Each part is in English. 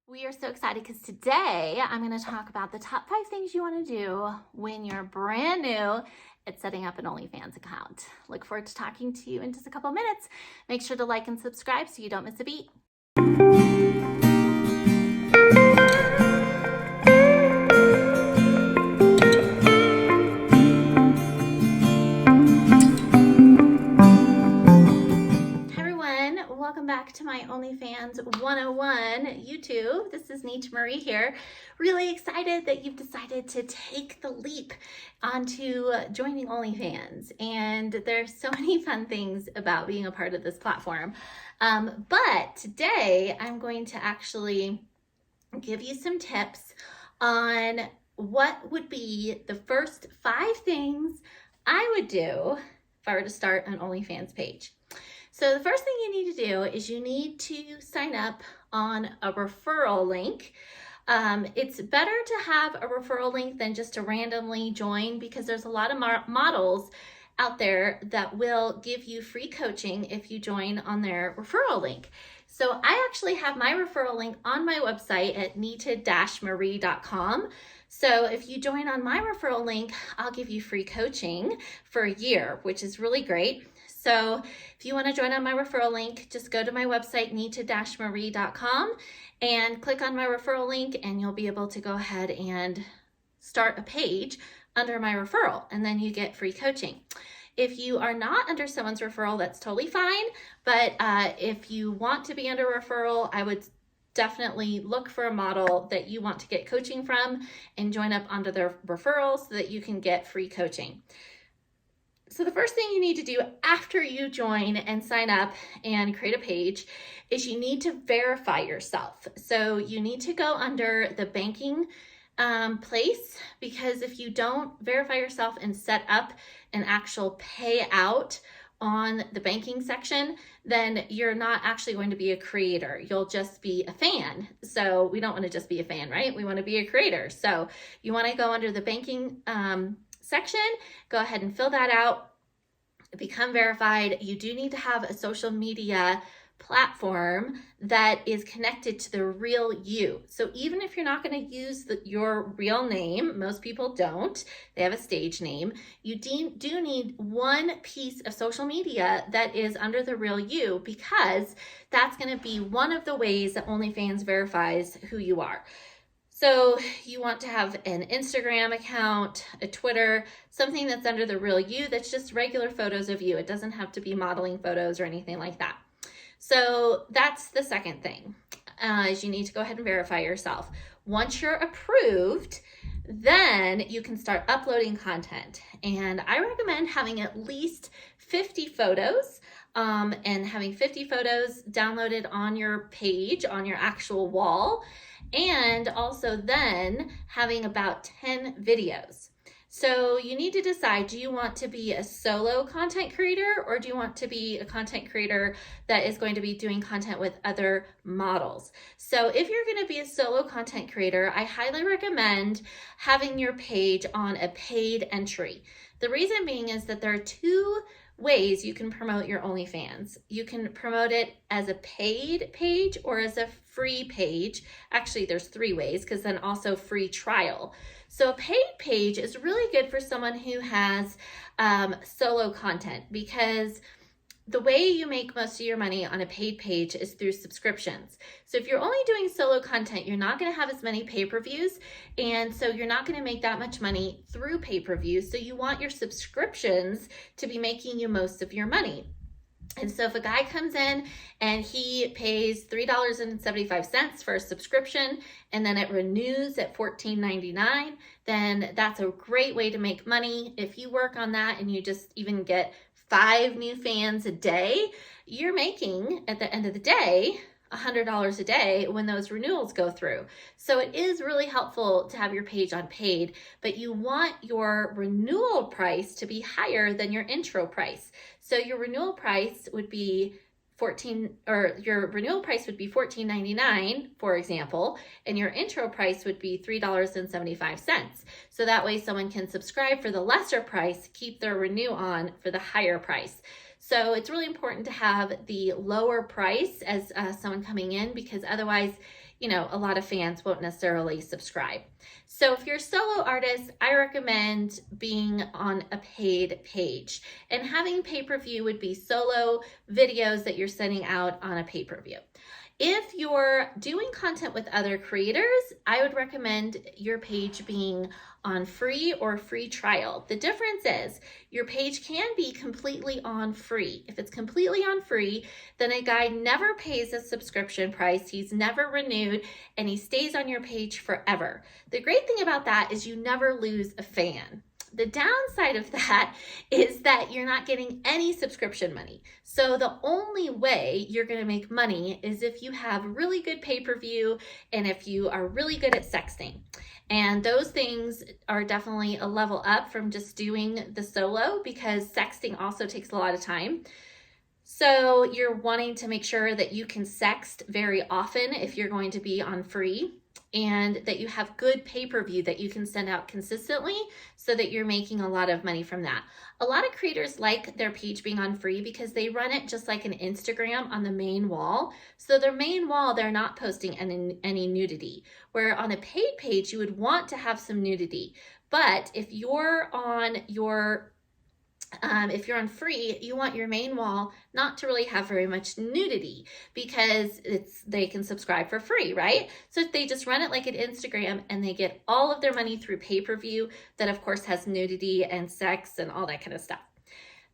We are so excited because today I'm going to talk about the top 5 things you want to do when you're brand new at setting up an Onlyfans account. Look forward to talking to you in just a couple minutes. Make sure to like and subscribe so you don't miss a beat. Welcome back to my Onlyfans 101 YouTube. This is Nita Marie here. Really excited that you've decided to take the leap onto joining Onlyfans. And there's so many fun things about being a part of this platform. But today I'm going to actually give you some tips on what would be the first 5 things I would do if I were to start an Onlyfans page. So the first thing you need to do is you need to sign up on a referral link. It's better to have a referral link than just to randomly join, because there's a lot of models out there that will give you free coaching if you join on their referral link. So I actually have my referral link on my website at nita-marie.com. So if you join on my referral link, I'll give you free coaching for a year, which is really great. So if you want to join on my referral link, just go to my website, nita-marie.com, and click on my referral link, and you'll be able to go ahead and start a page under my referral, and then you get free coaching. If you are not under someone's referral, that's totally fine. But if you want to be under referral, I would definitely look for a model that you want to get coaching from and join up under their referral so that you can get free coaching. So the first thing you need to do after you join and sign up and create a page is you need to verify yourself. So you need to go under the banking place, because if you don't verify yourself and set up an actual payout on the banking section, then you're not actually going to be a creator. You'll just be a fan. So we don't want to just be a fan, right? We want to be a creator. So you want to go under the banking section, go ahead and fill that out, become verified. You do need to have a social media platform that is connected to the real you. So even if you're not going to use your real name, most people don't, they have a stage name, you do need one piece of social media that is under the real you, because that's going to be one of the ways that OnlyFans verifies who you are. So you want to have an Instagram account, a Twitter, something that's under the real you, that's just regular photos of you. It doesn't have to be modeling photos or anything like that. So that's the second thing, is you need to go ahead and verify yourself. Once you're approved, then you can start uploading content. And I recommend having at least 50 photos and having 50 photos downloaded on your page, on your actual wall. And also then having about 10 videos. So you need to decide, do you want to be a solo content creator, or do you want to be a content creator that is going to be doing content with other models? So if you're going to be a solo content creator, I highly recommend having your page on a paid entry. The reason being is that there are 2 ways you can promote your OnlyFans. You can promote it as a paid page or as a free page. Actually, there's 3 ways, because then also free trial. So a paid page is really good for someone who has solo content, because the way you make most of your money on a paid page is through subscriptions. So if you're only doing solo content, you're not going to have as many pay-per-views, and so you're not going to make that much money through pay-per-views. So you want your subscriptions to be making you most of your money. And so if a guy comes in and he pays $3.75 for a subscription, and then it renews at $14.99, then that's a great way to make money. If you work on that and you just even get 5 new fans a day, you're making, at the end of the day, $100 a day when those renewals go through. So it is really helpful to have your page on paid, but you want your renewal price to be higher than your intro price. So your renewal price would be $14.99, for example, and your intro price would be $3.75. So that way someone can subscribe for the lesser price, keep their renew on for the higher price. So it's really important to have the lower price as someone coming in, because otherwise you know, a lot of fans won't necessarily subscribe. So if you're a solo artist, I recommend being on a paid page, and having pay-per-view would be solo videos that you're sending out on a pay-per-view. If you're doing content with other creators, I would recommend your page being on free or free trial. The difference is your page can be completely on free. If it's completely on free, then a guy never pays a subscription price, he's never renewed, and he stays on your page forever. The great thing about that is you never lose a fan. The downside of that is that you're not getting any subscription money. So the only way you're going to make money is if you have really good pay-per-view and if you are really good at sexting. And those things are definitely a level up from just doing the solo, because sexting also takes a lot of time. So you're wanting to make sure that you can sext very often if you're going to be on free, and that you have good pay-per-view that you can send out consistently so that you're making a lot of money from that. A lot of creators like their page being on free because they run it just like an Instagram on the main wall. So their main wall, they're not posting any nudity, where on a paid page, you would want to have some nudity. But if you're on if you're on free, you want your main wall not to really have very much nudity, because they can subscribe for free, right? So if they just run it like an Instagram and they get all of their money through pay-per-view, that of course has nudity and sex and all that kind of stuff.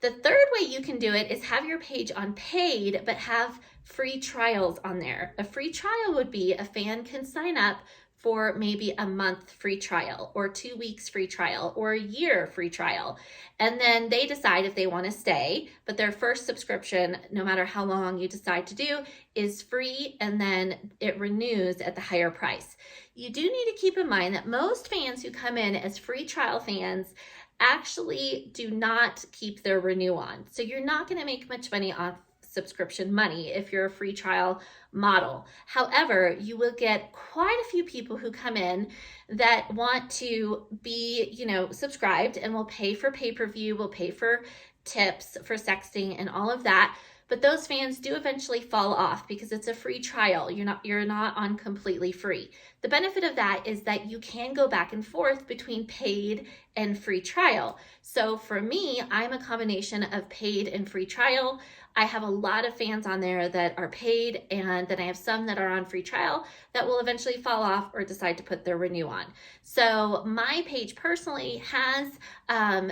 The third way you can do it is have your page on paid, but have free trials on there. A free trial would be a fan can sign up for maybe a month free trial, or 2 weeks free trial, or a year free trial. And then they decide if they want to stay, but their first subscription, no matter how long you decide to do, is free, and then it renews at the higher price. You do need to keep in mind that most fans who come in as free trial fans actually do not keep their renew on. So you're not going to make much money off subscription money if you're a free trial model. However, you will get quite a few people who come in that want to be, you know, subscribed, and will pay for pay-per-view, will pay for tips for sexting and all of that. But those fans do eventually fall off because it's a free trial. You're not on completely free. The benefit of that is that you can go back and forth between paid and free trial. So for me, I'm a combination of paid and free trial. I have a lot of fans on there that are paid, and then I have some that are on free trial that will eventually fall off or decide to put their renew on. So my page personally has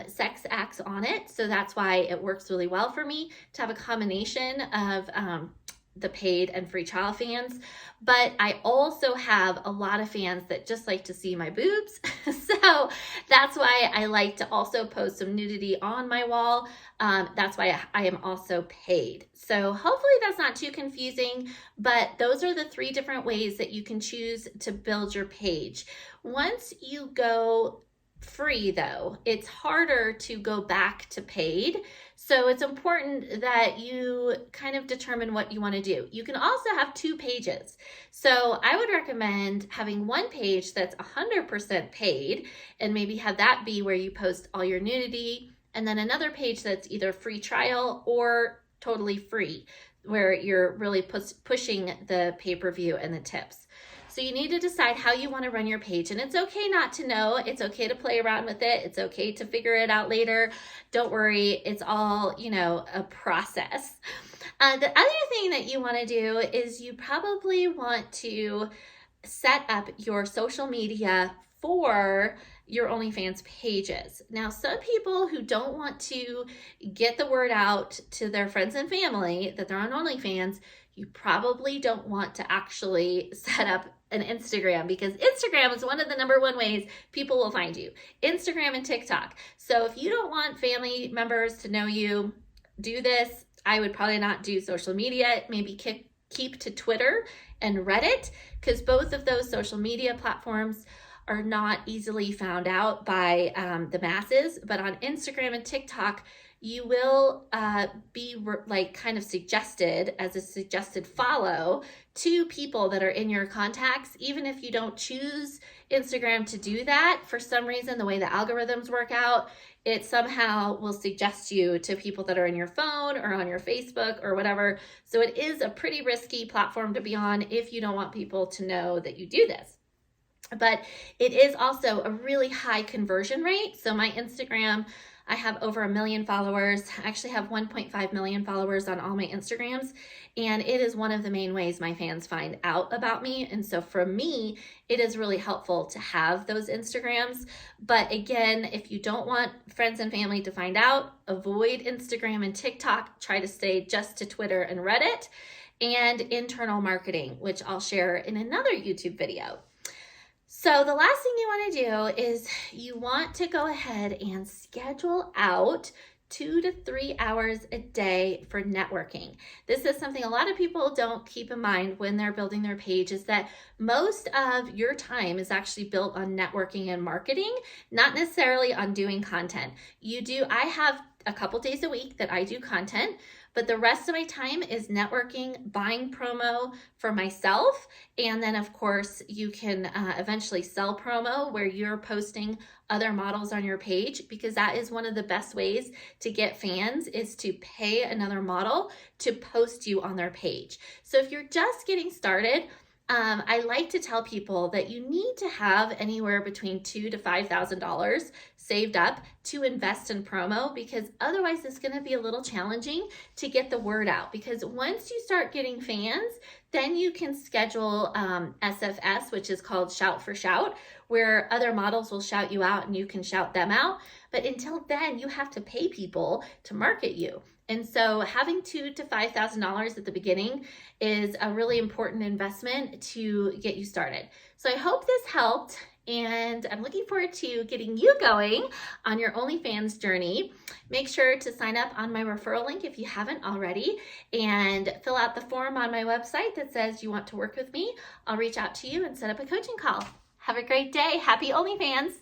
sex acts on it, so that's why it works really well for me to have a combination of the paid and free trial fans. But I also have a lot of fans that just like to see my boobs. So that's why I like to also post some nudity on my wall. That's why I am also paid. So hopefully that's not too confusing, but those are the 3 different ways that you can choose to build your page. Once you go free though, it's harder to go back to paid. So it's important that you kind of determine what you want to do. You can also have 2 pages. So I would recommend having one page that's 100% paid, and maybe have that be where you post all your nudity, and then another page that's either free trial or totally free, where you're really pushing the pay-per-view and the tips. So you need to decide how you want to run your page, and it's okay not to know. It's okay to play around with it. It's okay to figure it out later. Don't worry. It's all, you know, a process. The other thing that you want to do is you probably want to set up your social media for your OnlyFans pages. Now, some people who don't want to get the word out to their friends and family that they're on OnlyFans, you probably don't want to actually set up an Instagram, because Instagram is one of the #1 ways people will find you. Instagram and TikTok. So if you don't want family members to know you, do this. I would probably not do social media. Maybe keep to Twitter and Reddit, because both of those social media platforms are not easily found out by the masses. But on Instagram and TikTok, you will be like kind of suggested as a suggested follow to people that are in your contacts. Even if you don't choose Instagram to do that, for some reason, the way the algorithms work out, it somehow will suggest you to people that are in your phone or on your Facebook or whatever. So it is a pretty risky platform to be on if you don't want people to know that you do this. But it is also a really high conversion rate. So my Instagram, I have over 1 million followers. I actually have 1.5 million followers on all my Instagrams. And it is one of the main ways my fans find out about me. And so for me, it is really helpful to have those Instagrams. But again, if you don't want friends and family to find out, avoid Instagram and TikTok. Try to stay just to Twitter and Reddit, and internal marketing, which I'll share in another YouTube video. So the last thing you want to do is you want to go ahead and schedule out 2 to 3 hours a day for networking. This is something a lot of people don't keep in mind when they're building their page, is that most of your time is actually built on networking and marketing, not necessarily on doing content. I have a couple days a week that I do content, but the rest of my time is networking, buying promo for myself, and then of course you can eventually sell promo where you're posting other models on your page, because that is one of the best ways to get fans, is to pay another model to post you on their page. So if you're just getting started, I like to tell people that you need to have anywhere between $2,000 to $5,000 saved up to invest in promo, because otherwise it's going to be a little challenging to get the word out. Because once you start getting fans, then you can schedule SFS, which is called shout for shout, where other models will shout you out and you can shout them out. But until then, you have to pay people to market you. And so having $2,000 to $5,000 at the beginning is a really important investment to get you started. So I hope this helped, and I'm looking forward to getting you going on your OnlyFans journey. Make sure to sign up on my referral link if you haven't already, and fill out the form on my website that says you want to work with me. I'll reach out to you and set up a coaching call. Have a great day. Happy OnlyFans.